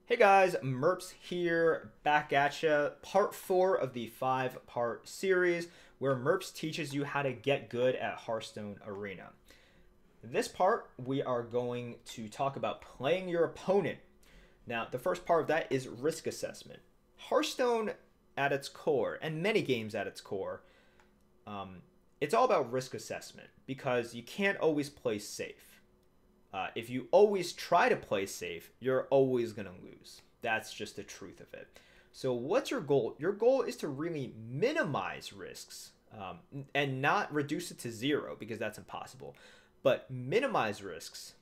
Hey guys, Merps here, back at ya. Part 4 of the 5-part series where Merps teaches you how to get good at Hearthstone Arena. This part, we are going to talk about playing your opponent. Now, the first part of that is risk assessment. Hearthstone at its core, and many games at its core, it's all about risk assessment because you can't always play safe. If you always try to play safe, you're always going to lose. That's just the truth of it. So what's your goal? Your goal is to really minimize risks and not reduce it to zero because that's impossible. But minimize risks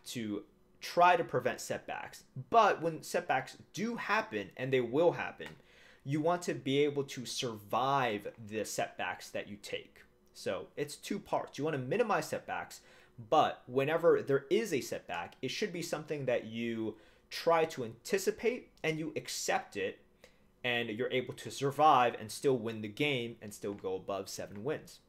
to try to prevent setbacks. But when setbacks do happen, and they will happen, you want to be able to survive the setbacks that you take. So it's two parts. You want to minimize setbacks, but whenever there is a setback, it should be something that you try to anticipate and you accept it, and you're able to survive and still win the game and still go above 7 wins.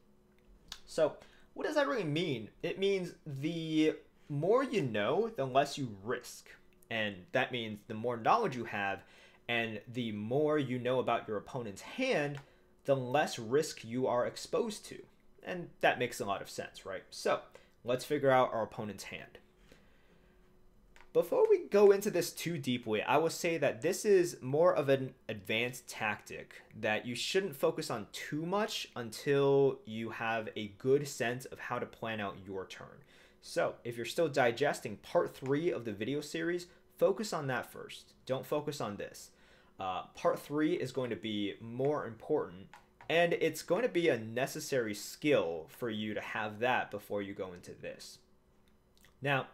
So what does that really mean? It means the more you know, the less you risk. And that means the more knowledge you have and the more you know about your opponent's hand, the less risk you are exposed to. And that makes a lot of sense, right? So let's figure out our opponent's hand. Before we go into this too deeply, I will say that this is more of an advanced tactic that you shouldn't focus on too much until you have a good sense of how to plan out your turn. So if you're still digesting part 3 of the video series, focus on that first. Don't focus on this. Part 3 is going to be more important, and it's going to be a necessary skill for you to have that before you go into this. Now,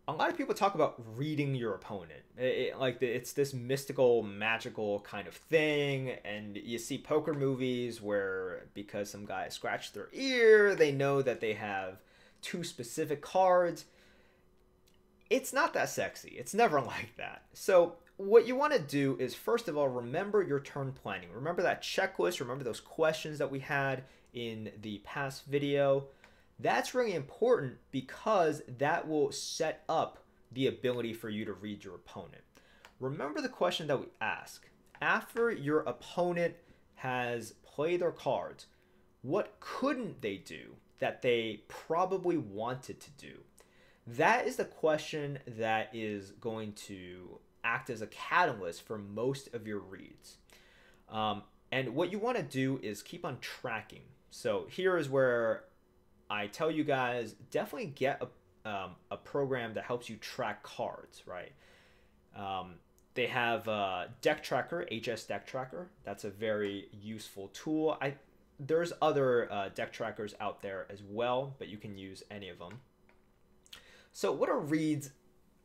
a lot of people talk about reading your opponent. It's this mystical, magical kind of thing, and you see poker movies where because some guy scratched their ear, they know that they have 2 specific cards. It's not that sexy. It's never like that. So what you want to do is, first of all, remember your turn planning. Remember that checklist. Remember those questions that we had in the past video. That's really important because that will set up the ability for you to read your opponent. Remember the question that we ask. After your opponent has played their cards, what couldn't they do that they probably wanted to do? That is the question that is going to act as a catalyst for most of your reads. And what you want to do is keep on tracking. So here is where I tell you guys, definitely get a program that helps you track cards, right? They have Deck Tracker, HS Deck Tracker. That's a very useful tool. There's other deck trackers out there as well, but you can use any of them. So what are reads?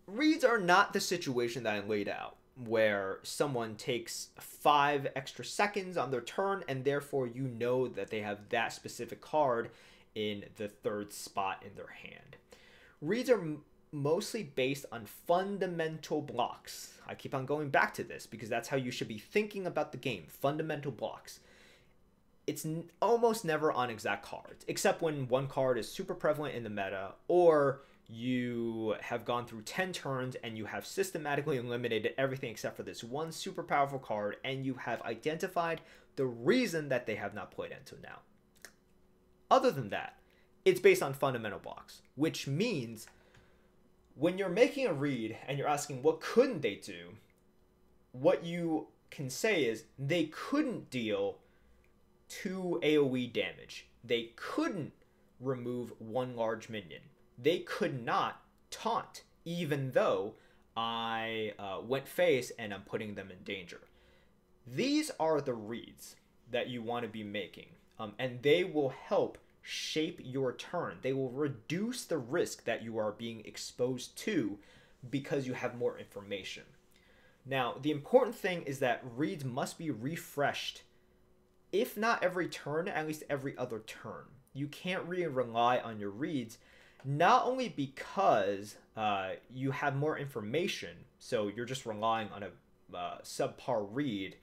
Reads are not the situation that I laid out, where someone takes 5 extra seconds on their turn and therefore you know that they have that specific card in the 3rd spot in their hand. Reads are mostly based on fundamental blocks. I keep on going back to this because that's how you should be thinking about the game. Fundamental blocks. It's almost never on exact cards, except when one card is super prevalent in the meta, or you have gone through 10 turns and you have systematically eliminated everything except for this one super powerful card, and you have identified the reason that they have not played until now. Other than that, it's based on fundamental blocks, which means when you're making a read and you're asking what couldn't they do, what you can say is they couldn't deal 2 AoE damage. They couldn't remove 1 large minion. They could not taunt, even though I went face and I'm putting them in danger. These are the reads that you want to be making, and they will help shape your turn. They will reduce the risk that you are being exposed to because you have more information. Now, the important thing is that reads must be refreshed, if not every turn, at least every other turn. You can't really rely on your reads, not only because you have more information, so you're just relying on a subpar read,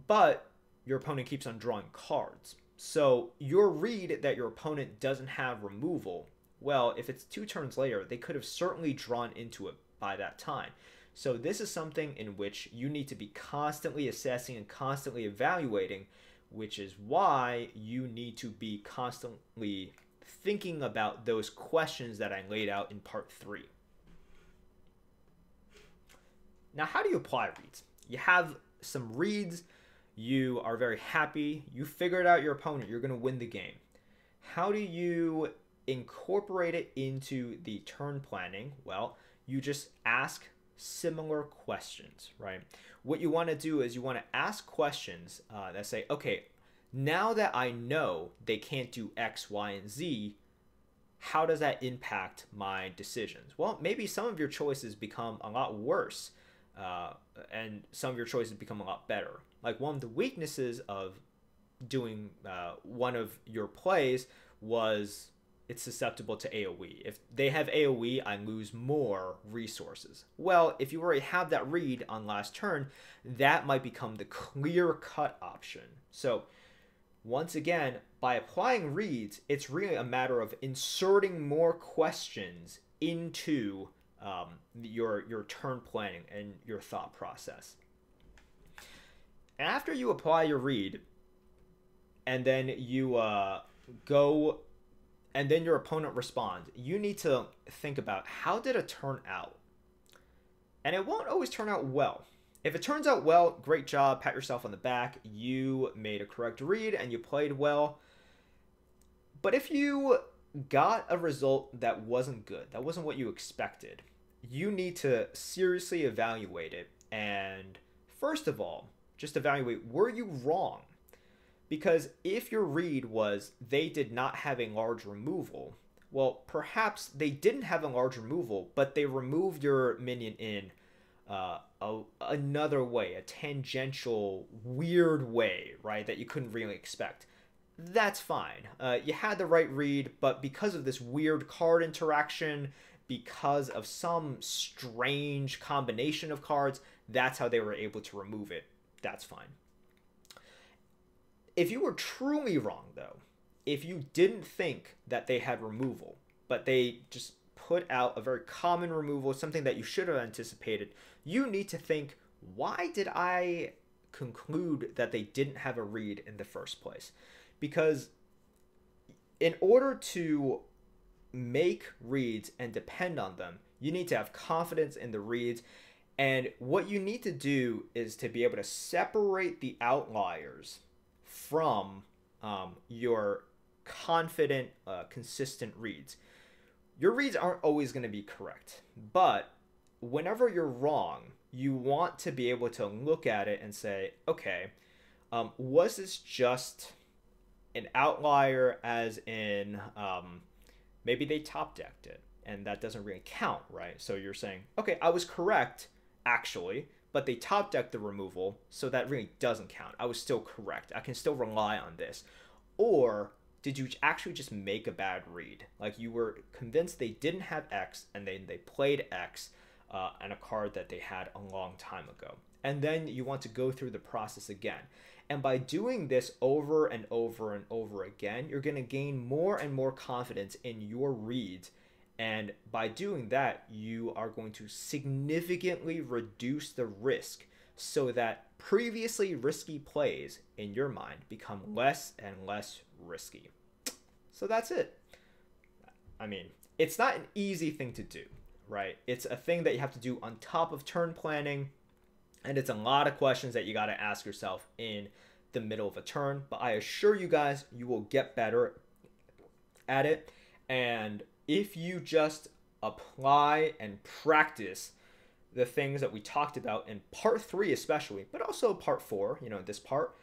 but your opponent keeps on drawing cards. So your read that your opponent doesn't have removal, well, if it's 2 turns later, they could have certainly drawn into it by that time. So this is something in which you need to be constantly assessing and constantly evaluating, which is why you need to be constantly thinking about those questions that I laid out in part 3. Now, how do you apply reads? You have some reads, you are very happy, you figured out your opponent, you're going to win the game. How do you incorporate it into the turn planning? Well, you just ask similar questions, right? What you want to do is you want to ask questions that say, okay, now that I know they can't do X, Y, and Z, how does that impact my decisions? Well, maybe some of your choices become a lot worse, and some of your choices become a lot better. Like one of the weaknesses of doing one of your plays was it's susceptible to AoE. If they have AoE, I lose more resources. Well, if you already have that read on last turn, that might become the clear-cut option. So once again, by applying reads, it's really a matter of inserting more questions into your turn planning and your thought process. And after you apply your read, and then you go, and then your opponent responds, you need to think about how did it turn out? And it won't always turn out well. If it turns out well, great job, pat yourself on the back. You made a correct read and you played well. But if you got a result that wasn't good, that wasn't what you expected, you need to seriously evaluate it. And first of all, just evaluate, were you wrong? Because if your read was they did not have a large removal, well, perhaps they didn't have a large removal, but they removed your minion in another way, a tangential, weird way, right, that you couldn't really expect. That's fine. You had the right read, but because of this weird card interaction, because of some strange combination of cards, that's how they were able to remove it. That's fine. If you were truly wrong, though, if you didn't think that they had removal, but they just put out a very common removal, something that you should have anticipated, you need to think, why did I conclude that they didn't have a read in the first place? Because in order to make reads and depend on them, you need to have confidence in the reads. And what you need to do is to be able to separate the outliers from your confident, consistent reads. Your reads aren't always going to be correct, but whenever you're wrong, you want to be able to look at it and say, okay, was this just an outlier, as in maybe they top decked it and that doesn't really count, right? So you're saying, okay, I was correct actually, but they top decked the removal, so that really doesn't count. I was still correct. I can still rely on this. Or did you actually just make a bad read? Like you were convinced they didn't have X and then they played X and a card that they had a long time ago. And then you want to go through the process again. And by doing this over and over and over again, you're going to gain more and more confidence in your reads. And by doing that, you are going to significantly reduce the risk so that previously risky plays in your mind become less and less risky. So that's it. I mean, it's not an easy thing to do, right? It's a thing that you have to do on top of turn planning, and it's a lot of questions that you got to ask yourself in the middle of a turn. But I assure you guys, you will get better at it. And if you just apply and practice the things that we talked about in part 3 especially, but also part 4, this part,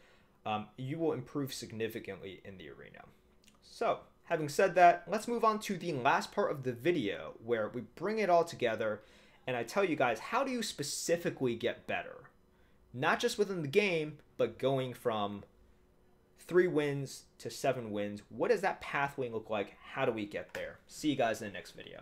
you will improve significantly in the arena. So having said that, let's move on to the last part of the video where we bring it all together and I tell you guys, how do you specifically get better? Not just within the game, but going from 3 wins to 7 wins. What does that pathway look like? How do we get there? See you guys in the next video.